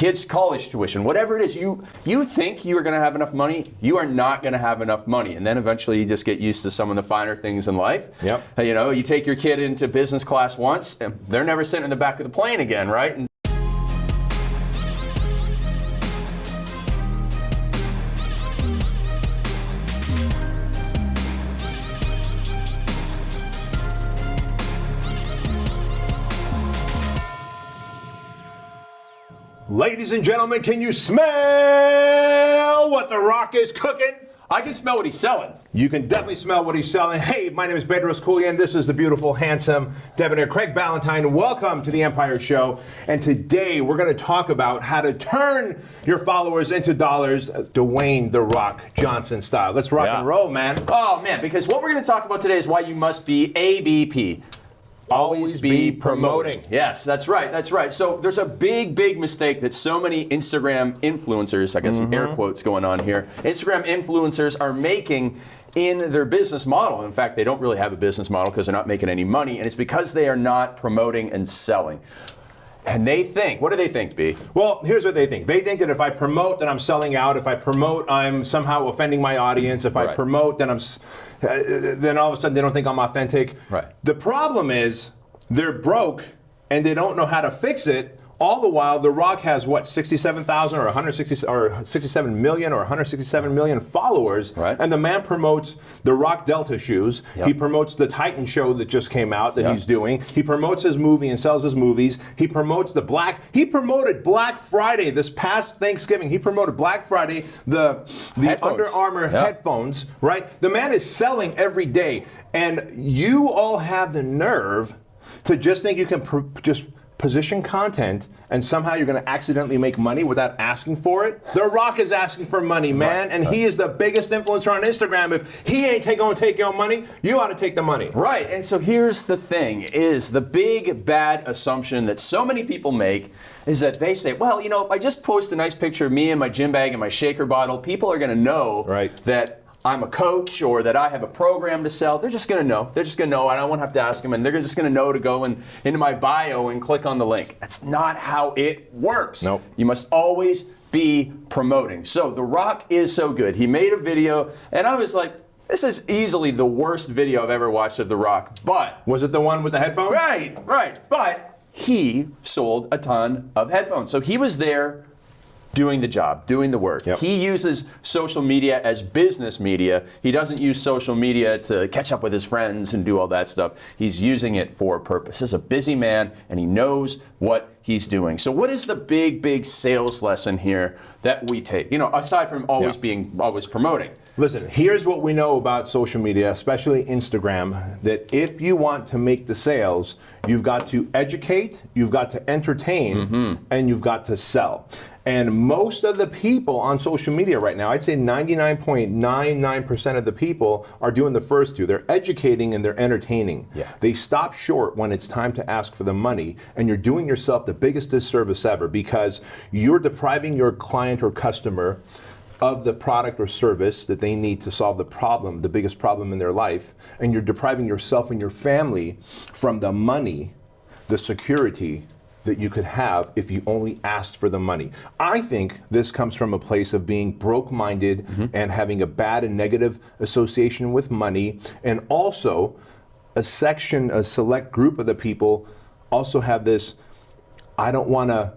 kids' college tuition, whatever it is, you think you are going to have enough money, you are not going to have enough money. And then eventually you just get used to some of the finer things in life. Yep. You know, you take your kid into business class once, and they're never sitting in the back of the plane again, right? And Ladies and gentlemen, can you smell what The Rock is cooking? I can smell what he's selling. You can definitely smell what he's selling. Hey, my name is Bedros Keuilian. This is the beautiful, handsome, debonair Craig Ballantyne. Welcome to the Empire Show. And today we're going to talk about how to turn your followers into dollars, Dwayne The Rock Johnson style. Let's rock and roll, man. Oh, man, because what we're going to talk about today is why you must be ABP. Always be promoting. Yes, that's right. That's right. So there's a big mistake that so many Instagram influencers, I got some air quotes going on here, Instagram influencers are making in their business model. In fact, they don't really have a business model because they're not making any money, and it's because they are not promoting and selling. And they think, what do they think, B? Well, here's what they think. They think that if I promote, then I'm selling out. If I promote, I'm somehow offending my audience. If I promote, then then all of a sudden they don't think I'm authentic. Right. The problem is they're broke and they don't know how to fix it. All the while, The Rock has what, 67,000 or 67 million or 167 million followers, and the man promotes the Rock Delta shoes. He promotes the Titan show that just came out that he's doing. He promotes his movie and sells his movies. He promotes he promoted Black Friday this past Thanksgiving. He promoted Black Friday, the Under Armour headphones, right? The man is selling every day, and you all have the nerve to just think you can just position content and somehow you're going to accidentally make money without asking for it. The Rock is asking for money, man, and he is the biggest influencer on Instagram. If he ain't going to take your money, you ought to take the money. Right, and so here's the thing, is the big bad assumption that so many people make is that they say, well, you know, if I just post a nice picture of me and my gym bag and my shaker bottle, people are going to know that I'm a coach or that I have a program to sell. They're just going to know. They're just going to know. I don't have to ask them, and they're just going to know to go into my bio and click on the link. That's not how it works. Nope. You must always be promoting. So The Rock is so good. He made a video, and I was like, this is easily the worst video I've ever watched of The Rock, but... Was it the one with the headphones? Right. But he sold a ton of headphones. So he was there doing the job, doing the work. He uses social media as business media. He doesn't use social media to catch up with his friends and do all that stuff. He's using it for a purpose. He's a busy man, and he knows what he's doing. So what is the big sales lesson here that we take? You know, aside from always promoting. Listen, here's what we know about social media, especially Instagram, that if you want to make the sales, you've got to educate, you've got to entertain, and you've got to sell. And most of the people on social media right now, I'd say 99.99% of the people are doing the first two. They're educating and they're entertaining. They stop short when it's time to ask for the money, and you're doing yourself the biggest disservice ever because you're depriving your client or customer of the product or service that they need to solve the problem, the biggest problem in their life, and you're depriving yourself and your family from the money, the security that you could have if you only asked for the money. I think this comes from a place of being broke-minded and having a bad and negative association with money, and also a select group of the people also have this, I don't want to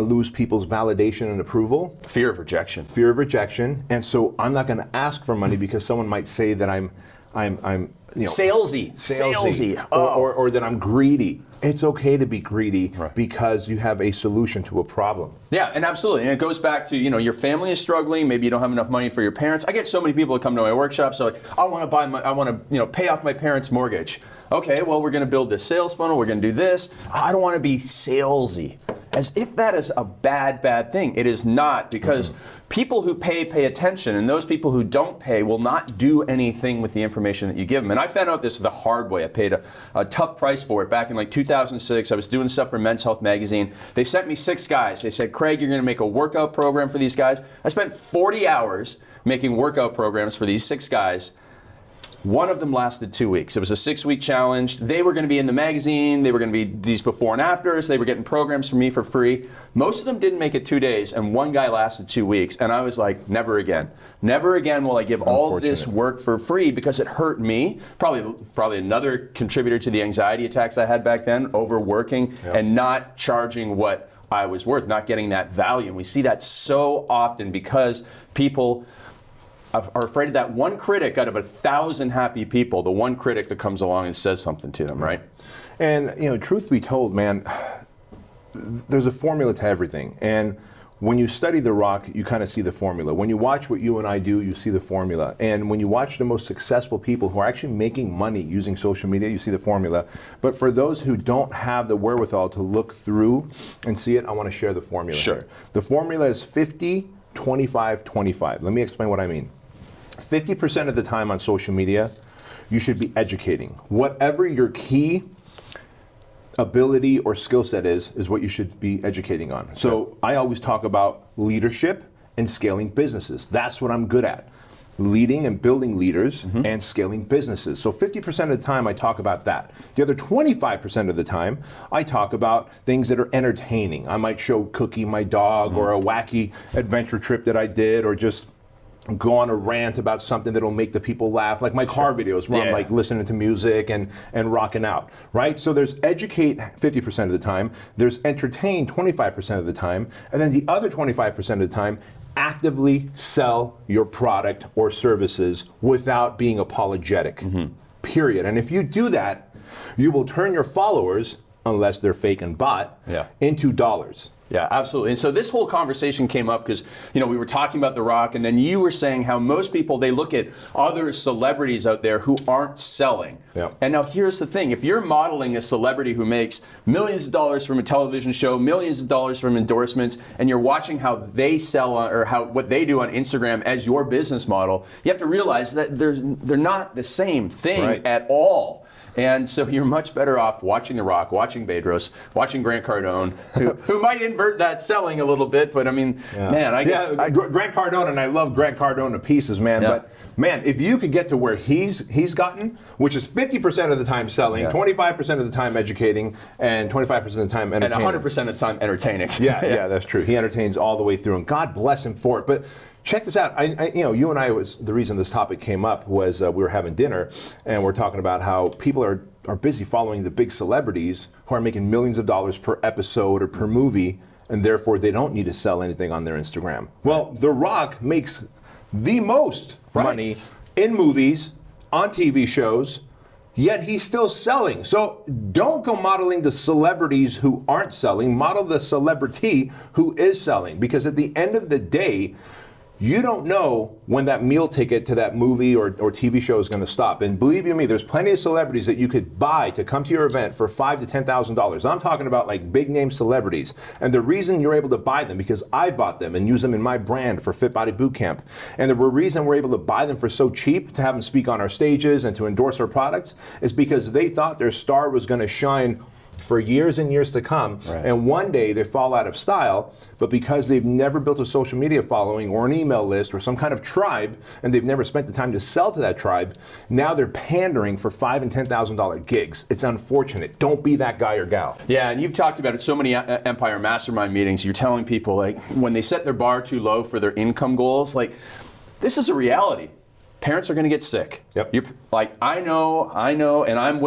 lose people's validation and approval. Fear of rejection. Fear of rejection, and so I'm not going to ask for money because someone might say that I'm salesy. Or that I'm greedy. It's okay to be greedy because you have a solution to a problem. Yeah, and absolutely. And it goes back to, you know, your family is struggling, maybe you don't have enough money for your parents. I get so many people that come to my workshop, so like, I want to pay off my parents' mortgage. Okay, well, we're going to build this sales funnel, we're going to do this. I don't want to be salesy. As if that is a bad thing. It is not, because people who pay attention, and those people who don't pay will not do anything with the information that you give them. And I found out this the hard way. I paid a tough price for it back in like 2006. I was doing stuff for Men's Health magazine. They sent me 6 guys. They said, Craig, you're going to make a workout program for these guys. I spent 40 hours making workout programs for these 6 guys. One of them lasted 2 weeks. It was a 6-week challenge. They were going to be in the magazine. They were going to be these before and afters. They were getting programs from me for free. Most of them didn't make it 2 days, and one guy lasted 2 weeks. And I was like, never again. Never again will I give all this work for free, because it hurt me. Probably another contributor to the anxiety attacks I had back then, overworking and not charging what I was worth, not getting that value. And we see that so often because people are afraid of that one critic out of 1,000 happy people, the one critic that comes along and says something to them, right? And, you know, truth be told, man, there's a formula to everything. And when you study The Rock, you kind of see the formula. When you watch what you and I do, you see the formula. And when you watch the most successful people who are actually making money using social media, you see the formula. But for those who don't have the wherewithal to look through and see it, I want to share the formula. Sure. Here. The formula is 50, 25, 25. Let me explain what I mean. 50% of the time on social media, you should be educating. Whatever your key ability or skill set is what you should be educating on. So I always talk about leadership and scaling businesses. That's what I'm good at. Leading and building leaders and scaling businesses. So 50% of the time I talk about that. The other 25% of the time I talk about things that are entertaining. I might show Cookie, my dog, or a wacky adventure trip that I did, or just go on a rant about something that'll make the people laugh, like my car videos where I'm like listening to music and rocking out, right? So there's educate 50% of the time, there's entertain 25% of the time, and then the other 25% of the time, actively sell your product or services without being apologetic, period. And if you do that, you will turn your followers, unless they're fake and bot, into dollars. Yeah, absolutely. And so this whole conversation came up because, you know, we were talking about The Rock, and then you were saying how most people, they look at other celebrities out there who aren't selling. And now here's the thing. If you're modeling a celebrity who makes millions of dollars from a television show, millions of dollars from endorsements, and you're watching how they sell or what they do on Instagram as your business model, you have to realize that they're not the same thing at all. And so you're much better off watching The Rock, watching Bedros, watching Grant Cardone, who might invert that selling a little bit, but I mean, man, I guess... Grant Cardone, and I love Grant Cardone to pieces, man, but man, if you could get to where he's gotten, which is 50% of the time selling, 25% of the time educating, and 25% of the time entertaining. And 100% of the time entertaining. Yeah, that's true. He entertains all the way through, and God bless him for it. But check this out. You and I the reason this topic came up was we were having dinner, and we're talking about how people are busy following the big celebrities who are making millions of dollars per episode or per movie, and therefore they don't need to sell anything on their Instagram. Well, The Rock makes the most money in movies, on TV shows, yet he's still selling. So don't go modeling the celebrities who aren't selling, model the celebrity who is selling, because at the end of the day, you don't know when that meal ticket to that movie or TV show is going to stop. And believe you me, there's plenty of celebrities that you could buy to come to your event for $5,000 to $10,000. I'm talking about like big name celebrities. And the reason you're able to buy them, because I bought them and use them in my brand for Fit Body Bootcamp. And the reason we're able to buy them for so cheap, to have them speak on our stages and to endorse our products, is because they thought their star was going to shine for years and years to come, and one day they fall out of style, but because they've never built a social media following or an email list or some kind of tribe, and they've never spent the time to sell to that tribe, now they're pandering for $5,000 and $10,000 gigs. It's unfortunate. Don't be that guy or gal. Yeah, and you've talked about it so many Empire Mastermind meetings. You're telling people, like, when they set their bar too low for their income goals, like, this is a reality. Parents are going to get sick. I know, and I'm,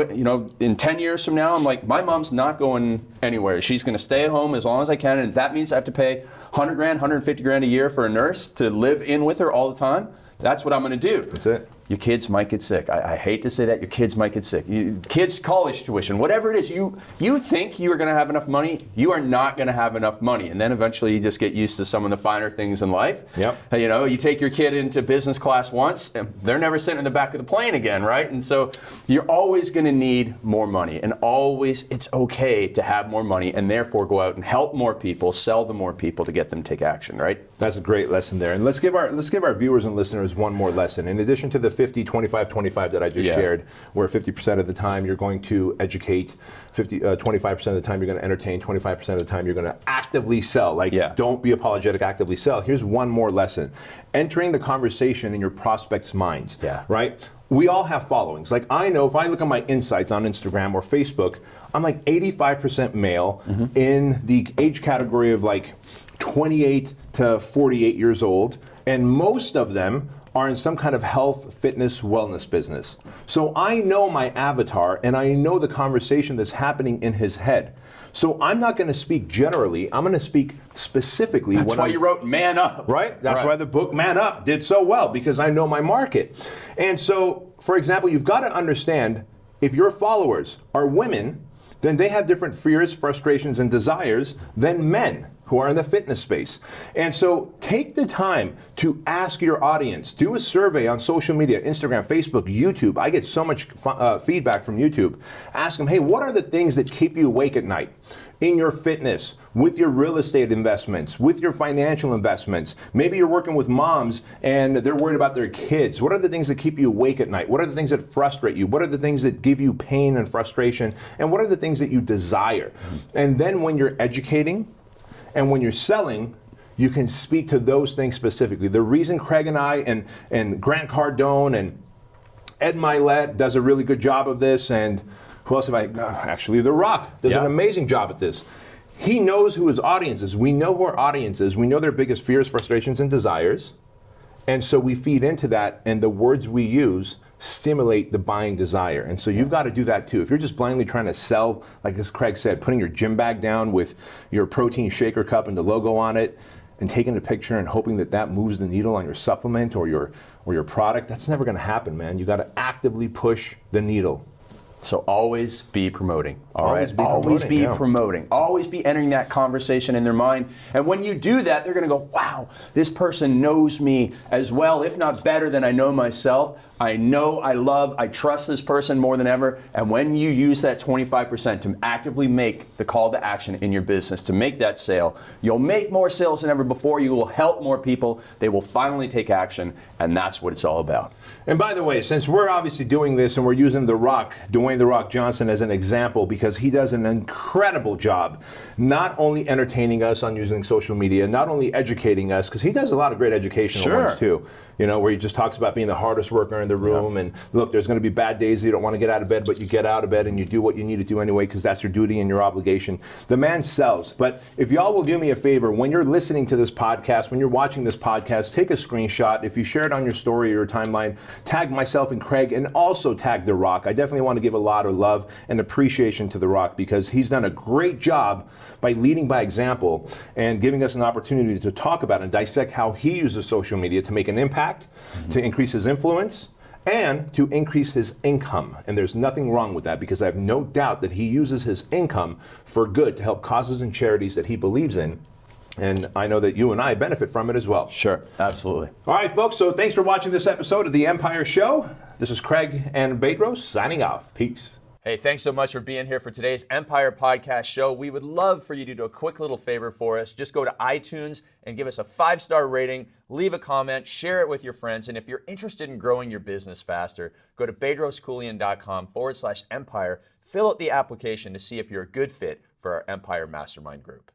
in 10 years from now, I'm like, my mom's not going anywhere. She's going to stay at home as long as I can, and if that means I have to pay $100 grand, $150 grand a year for a nurse to live in with her all the time, that's what I'm going to do. That's it. Your kids might get sick. I hate to say that. Your kids might get sick. Kids' college tuition, whatever it is, you think you are going to have enough money. You are not going to have enough money. And then eventually you just get used to some of the finer things in life. You take your kid into business class once, and they're never sitting in the back of the plane again, right? And so you're always going to need more money. And always it's okay to have more money and therefore go out and help more people, sell to more people to get them to take action, right? That's a great lesson there. And let's give our viewers and listeners one more lesson. In addition to the 50, 25, 25 that I just shared, where 50% of the time you're going to educate, 25% of the time you're going to entertain, 25% of the time you're going to actively sell. Like, don't be apologetic, actively sell. Here's one more lesson. Entering the conversation in your prospects' minds, right? We all have followings. Like, I know if I look at my insights on Instagram or Facebook, I'm like 85% male in the age category of like 28 to 48 years old, and most of them are in some kind of health, fitness, wellness business. So I know my avatar, and I know the conversation that's happening in his head. So I'm not going to speak generally. I'm going to speak specifically. That's why you wrote Man Up. Right? That's why the book Man Up did so well, because I know my market. And so, for example, you've got to understand, if your followers are women, then they have different fears, frustrations, and desires than men who are in the fitness space. And so take the time to ask your audience. Do a survey on social media, Instagram, Facebook, YouTube. I get so much feedback from YouTube. Ask them, hey, what are the things that keep you awake at night? In your fitness, with your real estate investments, with your financial investments. Maybe you're working with moms and they're worried about their kids. What are the things that keep you awake at night? What are the things that frustrate you? What are the things that give you pain and frustration? And what are the things that you desire? And then when you're educating and when you're selling, you can speak to those things specifically. The reason Craig and I and Grant Cardone and Ed Milet does a really good job of this, and who else have I? Actually, The Rock does an amazing job at this. He knows who his audience is. We know who our audience is. We know their biggest fears, frustrations, and desires. And so we feed into that, and the words we use stimulate the buying desire. And so you've got to do that too. If you're just blindly trying to sell, like as Craig said, putting your gym bag down with your protein shaker cup and the logo on it, and taking a picture and hoping that that moves the needle on your supplement or your product, that's never going to happen, man. You got to actively push the needle. So always be promoting, Always be promoting. Always be entering that conversation in their mind. And when you do that, they're going to go, wow, this person knows me as well, if not better than I know myself. I know, I love, I trust this person more than ever. And when you use that 25% to actively make the call to action in your business, to make that sale, you'll make more sales than ever before. You will help more people. They will finally take action. And that's what it's all about. And by the way, since we're obviously doing this and we're using The Rock, Dwayne The Rock Johnson, as an example, because he does an incredible job not only entertaining us on using social media, not only educating us, because he does a lot of great educational ones too, you know, where he just talks about being the hardest worker in the room. And look, there's going to be bad days you don't want to get out of bed, but you get out of bed and you do what you need to do anyway, because that's your duty and your obligation. The man sells. But if y'all will do me a favor, when you're listening to this podcast, when you're watching this podcast, take a screenshot. If you share it on your story or your timeline, tag myself and Craig, and also tag The Rock. I definitely want to give a lot of love and appreciation to The Rock, because he's done a great job by leading by example and giving us an opportunity to talk about and dissect how he uses social media to make an impact, to increase his influence, and to increase his income. And there's nothing wrong with that, because I have no doubt that he uses his income for good to help causes and charities that he believes in. And I know that you and I benefit from it as well. Sure, absolutely. All right, folks, so thanks for watching this episode of The Empire Show. This is Craig and Bedros signing off. Peace. Hey, thanks so much for being here for today's Empire Podcast Show. We would love for you to do a quick little favor for us. Just go to iTunes and give us a 5-star rating, leave a comment, share it with your friends. And if you're interested in growing your business faster, go to bedroskeuilian.com/empire, fill out the application to see if you're a good fit for our Empire Mastermind group.